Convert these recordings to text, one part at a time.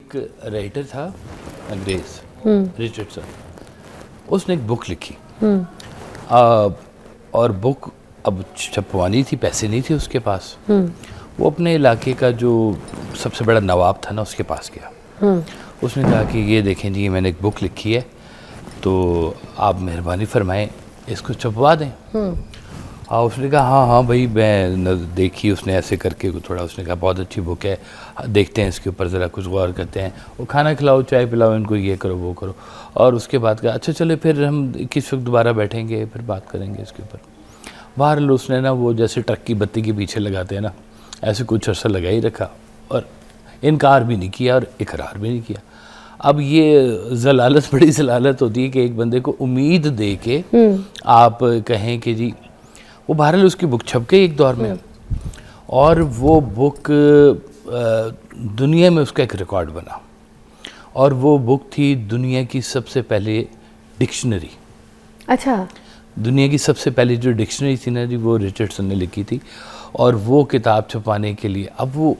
एक राइटर था अंग्रेज, रिचर्डसन, उसने एक बुक लिखी और बुक अब छपवानी थी, पैसे नहीं थे उसके पास। वो अपने इलाके का जो सबसे बड़ा नवाब था ना, उसके पास गया। उसने कहा कि ये देखें जी, मैंने एक बुक लिखी है, तो आप मेहरबानी फरमाएं इसको छपवा दें। हाँ, उसने कहा हाँ हाँ भाई, मैं देखी। उसने ऐसे करके थोड़ा, उसने कहा बहुत अच्छी बुक है, देखते हैं इसके ऊपर ज़रा कुछ गौर करते हैं, वो खाना खिलाओ, चाय पिलाओ इनको, ये करो वो करो। और उसके बाद कहा अच्छा चले फिर हम किस वक्त दोबारा बैठेंगे, फिर बात करेंगे इसके ऊपर। बहरहाल उसने ना वो जैसे ट्रक की बत्ती के पीछे लगाते हैं ना, ऐसे कुछ अर्सा लगा ही रखा और इनकार भी नहीं किया और इकरार भी नहीं किया। अब ये जलालत, बड़ी जलालत होती है कि एक बंदे को उम्मीद दे के आप कहें कि जी, वो बहरहाल उसकी बुक छप गई एक दौर में, और वो बुक दुनिया में उसका एक रिकॉर्ड बना। और वो बुक थी दुनिया की सबसे पहले डिक्शनरी। अच्छा, दुनिया की सबसे पहली जो डिक्शनरी थी ना जी, वो रिचर्डसन ने लिखी थी। और वो किताब छपाने के लिए अब वो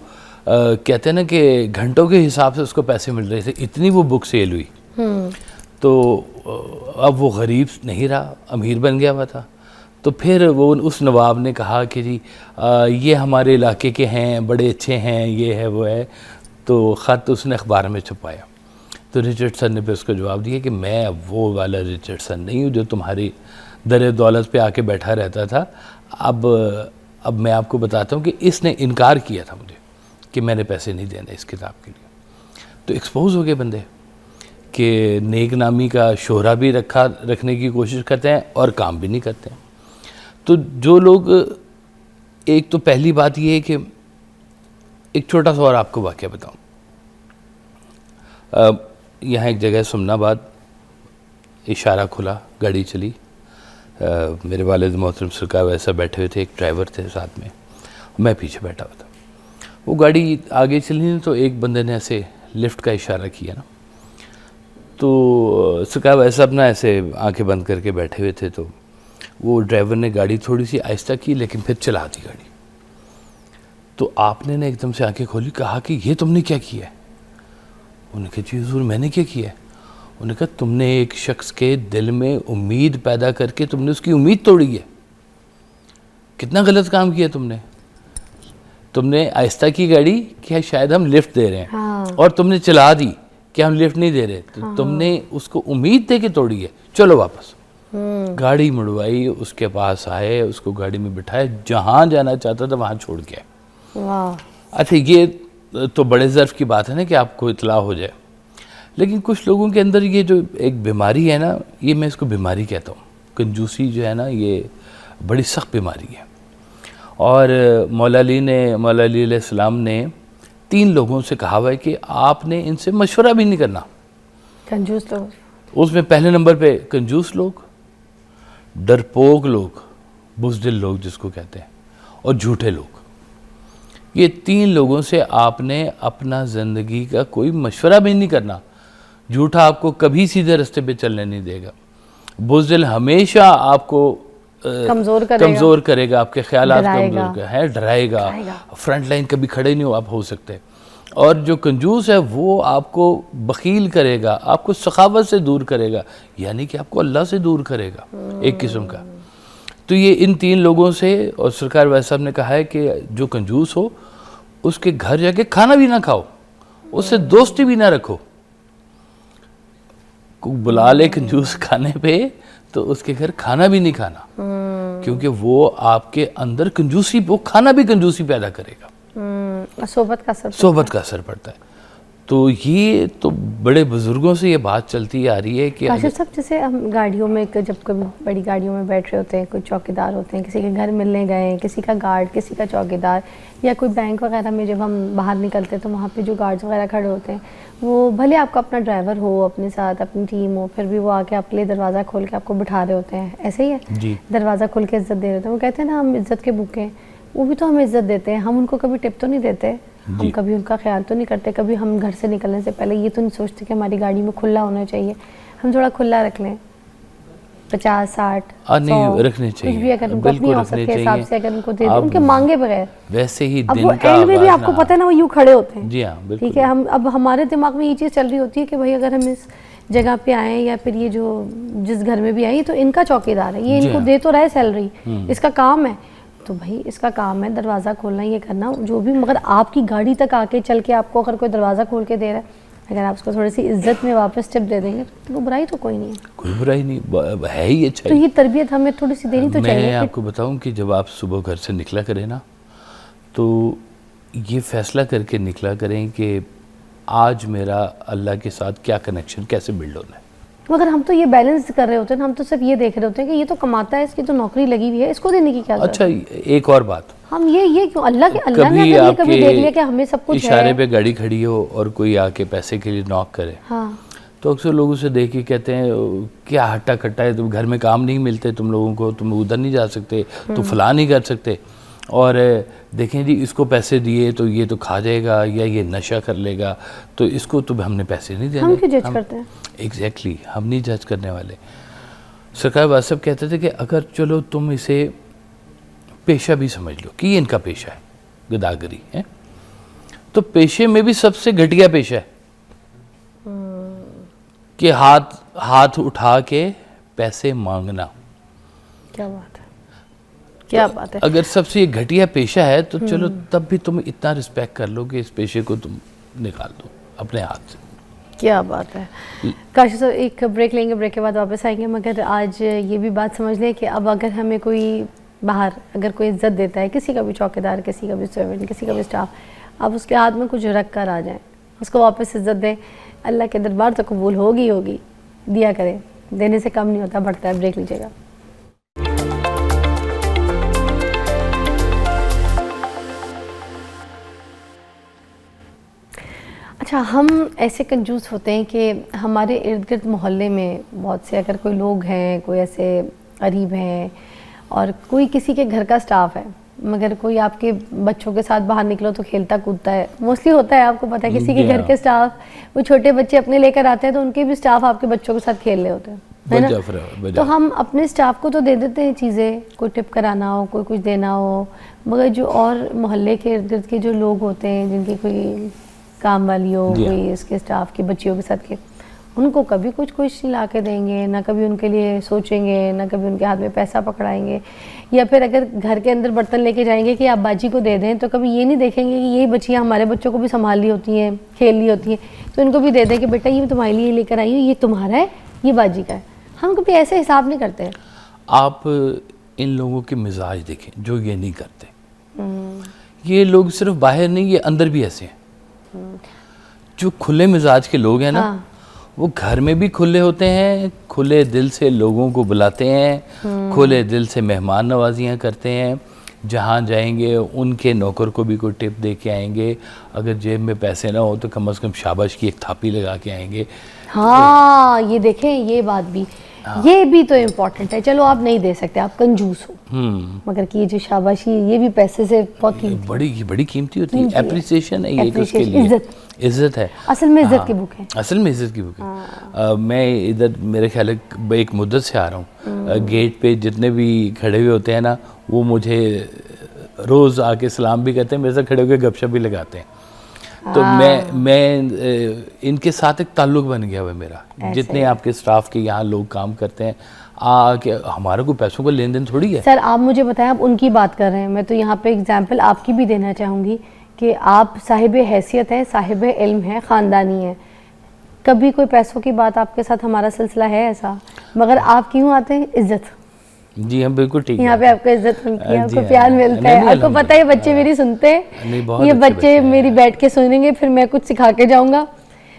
कहते हैं ना कि घंटों के हिसाब से उसको पैसे मिल रहे थे, इतनी वो बुक सेल हुई। तो अब वो गरीब नहीं रहा, अमीर बन गया हुआ था। तो फिर वो उस नवाब ने कहा कि जी ये हमारे इलाके के हैं, बड़े अच्छे हैं, ये है वो है। तो ख़त उसने अखबार में छपाया। तो रिचर्डसन ने फिर उसको जवाब दिया कि मैं अब वो वाला रिचर्डसन नहीं हूँ जो तुम्हारी दर दौलत पे आके बैठा रहता था। अब मैं आपको बताता हूँ कि इसने इनकार किया था मुझे कि मैंने पैसे नहीं देने इस किताब के लिए। तो एक्सपोज हो गए बंदे कि नेक नामी का शोहरा भी रखने की कोशिश करते हैं और काम भी नहीं करते हैं। तो जो लोग, एक तो पहली बात ये है कि एक छोटा सा और आपको वाक़या बताऊँ। यहाँ एक जगह सुमनाबाद, इशारा खुला, गाड़ी चली, मेरे वालिद मोहतरम सरकार वैसा बैठे हुए थे, एक ड्राइवर थे साथ में, मैं पीछे बैठा हुआ था। वो गाड़ी आगे चली तो एक बंदे ने ऐसे लिफ्ट का इशारा किया ना, तो सरकार वैसा अपना ऐसे आंखें बंद करके बैठे हुए थे। तो वो ड्राइवर ने गाड़ी थोड़ी सी आहिस्ता की, लेकिन फिर चला दी गाड़ी। तो आपने ने एकदम से आंखें खोली, कहा कि ये तुमने क्या किया है? उन्होंने कहा जी हुजूर मैंने क्या किया है? उन्होंने कहा तुमने एक शख्स के दिल में उम्मीद पैदा करके तुमने उसकी उम्मीद तोड़ी है। कितना गलत काम किया तुमने। तुमने आहिस्ता की गाड़ी कि शायद हम लिफ्ट दे रहे हैं, हाँ। और तुमने चला दी कि हम लिफ्ट नहीं दे रहे। तो हाँ। तुमने उसको उम्मीद दे के तोड़ी है। चलो वापस। गाड़ी मुड़वाई, उसके पास आए, उसको गाड़ी में बिठाए, जहाँ जाना चाहता था वहाँ छोड़ के आए। अच्छा, ये तो बड़े ज़र्फ की बात है ना कि आपको इतला हो जाए। लेकिन कुछ लोगों के अंदर ये जो एक बीमारी है ना, ये मैं इसको बीमारी कहता हूँ, कंजूसी जो है ना, ये बड़ी सख्त बीमारी है। और मौला अली अलैहिस्सलाम ने 3 लोगों से कहा हुआ है कि आपने इनसे मशवरा भी नहीं करना। कंजूस लोग, उसमें पहले नंबर पे कंजूस लोग, डरपोक लोग, बुज़दिल लोग जिसको कहते हैं, और झूठे लोग। ये 3 लोगों से आपने अपना ज़िंदगी का कोई मशवरा भी नहीं करना। झूठा आपको कभी सीधे रास्ते पे चलने नहीं देगा। बुज़दिल हमेशा आपको कमज़ोर करेगा, आपके ख्यालात कमज़ोर है, डराएगा। फ्रंट लाइन कभी खड़े नहीं हो सकते। और जो कंजूस है वो आपको बखील करेगा, आपको सखावत से दूर करेगा, यानी कि आपको अल्लाह से दूर करेगा एक किस्म का। तो ये इन 3 लोगों से, और सरकार वैसा ने कहा है कि जो कंजूस हो उसके घर जाके खाना भी ना खाओ, उससे दोस्ती भी ना रखो। बुला ले कंजूस खाने पे तो उसके घर खाना भी नहीं खाना, क्योंकि वो आपके अंदर कंजूसी, वो खाना भी कंजूसी पैदा करेगा। सोबत का असर पड़ता है। तो ये तो बड़े बुजुर्गों से ये बात चलती आ रही है कि काशिफ साहब, जैसे हम गाड़ियों में, जब कभी बड़ी गाड़ियों में बैठ रहे होते हैं, कुछ चौकीदार होते हैं, किसी के घर मिलने गए, किसी का गार्ड, किसी का चौकीदार, या कोई बैंक वगैरह में जब हम बाहर निकलते हैं तो वहाँ पे जो गार्ड्स वगैरह खड़े होते हैं, वो भले आपका अपना ड्राइवर हो, अपने साथ अपनी टीम हो, फिर भी वो आके आपके लिए दरवाज़ा खोल के आपको बिठा रहे होते हैं। ऐसे ही है जी, दरवाज़ा खोल के इज़्ज़त दे रहे होते हैं। वो कहते हैं ना, हम इज़्ज़त के भूखे हैं। वो भी तो हमें इज़्ज़त देते हैं, हम उनको कभी टिप तो नहीं देते, हम कभी उनका ख्याल तो नहीं करते, कभी हम घर से निकलने से पहले ये तो नहीं सोचते कि हमारी गाड़ी में खुला होना चाहिए, हम थोड़ा खुला रख लें। 50-60 नहीं 100, रखने कुछ चाहिए, भी अगर उनको बिल्कुल अपनी औसत रखने के हिसाब चाहिए। से अगर उनको दे दो, आप उनके मांगे बगैर। वैसे ही अब दिन वो का एंड में भी आगाज़ आपको ना- पता है ना, वो यूँ खड़े होते हैं। जी हाँ बिल्कुल। ठीक है, हम अब हमारे दिमाग में ये चीज़ चल रही होती है कि भाई अगर हम इस जगह पे आए या फिर ये जो जिस घर में भी आए तो इनका चौकीदार है, ये जी इनको हाँ। दे तो रहा है सैलरी, इसका काम है, तो भाई इसका काम है दरवाज़ा खोलना, ये करना जो भी, मगर आपकी गाड़ी तक आके चल के आपको अगर कोई दरवाज़ा खोल के दे रहा है, अगर आप उसको थोड़ी सी इज्जत में वापस टिप दे देंगे तो वो बुराई तो कोई नहीं है। कोई बुराई नहीं, है ही अच्छा तो ही। ये तरबियत हमें थोड़ी सी देनी तो चाहिए मैं कि आपको बताऊं कि जब आप सुबह घर से निकला करें ना, तो ये फैसला करके निकला करें कि आज मेरा अल्लाह के साथ क्या कनेक्शन कैसे बिल्ड होना है। मगर हम तो ये बैलेंस कर रहे होते हैं ना, हम तो सिर्फ ये देख रहे होते हैं कि ये तो कमाता है, इसकी तो नौकरी लगी हुई है, इसको देने की क्या जरूरत अच्छा है? एक और बात, हम ये क्यों, अल्लाह ने कभी अगर ये कभी देख लिया आपके कि हमें सब कुछ इशारे है। पे गाड़ी खड़ी हो और कोई आके पैसे के लिए नॉक करे, हाँ, तो अक्सर लोग उसे देख के कहते हैं क्या हट्टा कट्टा है, तुम घर में काम नहीं मिलते तुम लोगों को, तुम उधर नहीं जा सकते, तो फलां नहीं कर सकते, और देखें जी इसको पैसे दिए तो ये तो खा जाएगा या ये नशा कर लेगा, तो इसको तो हमने पैसे नहीं देने। हम क्यों जज करते हैं? एग्जैक्टली हम नहीं जज करने वाले। सरकार वासब कहते थे कि अगर चलो तुम इसे पेशा भी समझ लो कि ये इनका पेशा है, गदागरी है, तो पेशे में भी सबसे घटिया पेशा है कि हाथ उठा के पैसे मांगना। क्या बात है, क्या बात है। अगर सबसे ये घटिया पेशा है तो चलो तब भी तुम इतना रिस्पेक्ट कर लो कि इस पेशे को तुम निकाल दो अपने हाथ से। क्या बात है। काशिफ साहब एक ब्रेक लेंगे, ब्रेक के बाद वापस आएंगे, मगर आज ये भी बात समझ लें कि अब अगर हमें कोई बाहर अगर कोई इज्जत देता है, किसी का भी चौकीदार, किसी का भी सर्वेंट, किसी का भी स्टाफ, अब उसके हाथ में कुछ रख कर आ जाए, उसको वापस इज्जत दें, अल्लाह के दरबार तो कबूल होगी होगी, दिया करें, देने से कम नहीं होता, बढ़ता है। ब्रेक लीजिएगा। अच्छा, हम ऐसे कंजूस होते हैं कि हमारे इर्द गिर्द मोहल्ले में बहुत से अगर कोई लोग हैं, कोई ऐसे करीब हैं, और कोई किसी के घर का स्टाफ है, मगर कोई आपके बच्चों के साथ बाहर निकलो तो खेलता कूदता है, मोस्टली होता है, आपको पता है, किसी के घर के स्टाफ, वो छोटे बच्चे अपने लेकर आते हैं तो उनके भी स्टाफ आपके बच्चों के साथ खेल रहे होते हैं, है ना? तो हम अपने स्टाफ को तो दे देते हैं चीज़ें, कोई टिप कराना हो, कोई कुछ देना हो, मगर जो और मोहल्ले के इर्द गिर्द के जो लोग होते हैं, जिनकी कोई काम वाली हो, कोई इसके स्टाफ की बच्चियों के साथ के, उनको कभी कुछ नहीं ला के देंगे, ना कभी उनके लिए सोचेंगे, ना कभी उनके हाथ में पैसा पकड़ाएंगे, या फिर अगर घर के अंदर बर्तन लेके जाएंगे कि आप बाजी को दे दें, तो कभी ये नहीं देखेंगे कि यही बच्चियाँ हमारे बच्चों को भी संभाल ली होती हैं, खेल ली होती हैं, तो इनको भी दे दें कि बेटा ये तुम्हारे लिए लेकर आई हूँ, ये तुम्हारा है, ये बाजी का है। हम कभी ऐसे हिसाब नहीं करते हैं। आप इन लोगों के मिजाज देखें जो ये नहीं करते, ये लोग सिर्फ बाहर नहीं, ये अंदर भी ऐसे हैं। जो खुले मिजाज के लोग हैं ना, वो घर में भी खुले होते हैं, खुले दिल से लोगों को बुलाते हैं, खुले दिल से मेहमान नवाजियाँ करते हैं, जहाँ जाएंगे उनके नौकर को भी कोई टिप दे के आएंगे, अगर जेब में पैसे ना हो तो कम से कम शाबाश की एक थापी लगा के आएंगे। हाँ, ये देखें, ये बात भी, ये भी तो इम्पोर्टेंट है। चलो आप नहीं दे सकते, आप कंजूस हो, मगर कि ये जो शाबाशी, ये भी पैसे से बहुत बड़ी कीमती होती है, एप्रिसिएशन है ये, उसके लिए इज्जत है, असल में इज्जत की बुक है, असल में इज्जत की बुक है। मैं इधर मेरे ख्याल एक मुद्दत से आ रहा हूँ, गेट पे जितने भी खड़े हुए होते हैं ना, वो मुझे रोज़ आके सलाम भी करते हैं, मेरे साथ खड़े होकर गपशप भी लगाते हैं, तो मैं इनके साथ एक ताल्लुक़ बन गया हुआ मेरा। जितने आपके स्टाफ के यहाँ लोग काम करते हैं, कि हमारा कोई पैसों का लेन देन थोड़ी है। सर आप मुझे बताएं, आप उनकी बात कर रहे हैं, मैं तो यहाँ पे एग्जांपल आपकी भी देना चाहूँगी कि आप साहिब हैसियत हैं, साहिब इल्म हैं, ख़ानदानी हैं, कभी कोई पैसों की बात आपके साथ हमारा सिलसिला है ऐसा, मगर आप क्यों आते हैं? इज्जत। जी हम बिल्कुल ठीक है, यहाँ पे आपको इज्जत मिलती है, आपको प्यार मिलता है, आपको पता है बच्चे मेरी सुनते हैं, ये बच्चे मेरी बैठ के सुनेंगे, फिर मैं कुछ सिखा के जाऊँगा,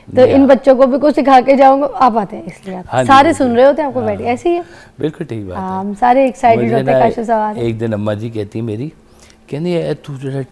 तो इन बच्चों को भी कुछ सिखा के जाऊंगा। आप आते हैं इसलिए आप सारे सुन रहे होते हैं, आपको बैठ ऐसे ही है। बिल्कुल ठीक बात है, हम सारे एक्साइटेड होते हैं। काशिफ साहब एक दिन अम्मा जी कहती मेरी, कहती तू जरा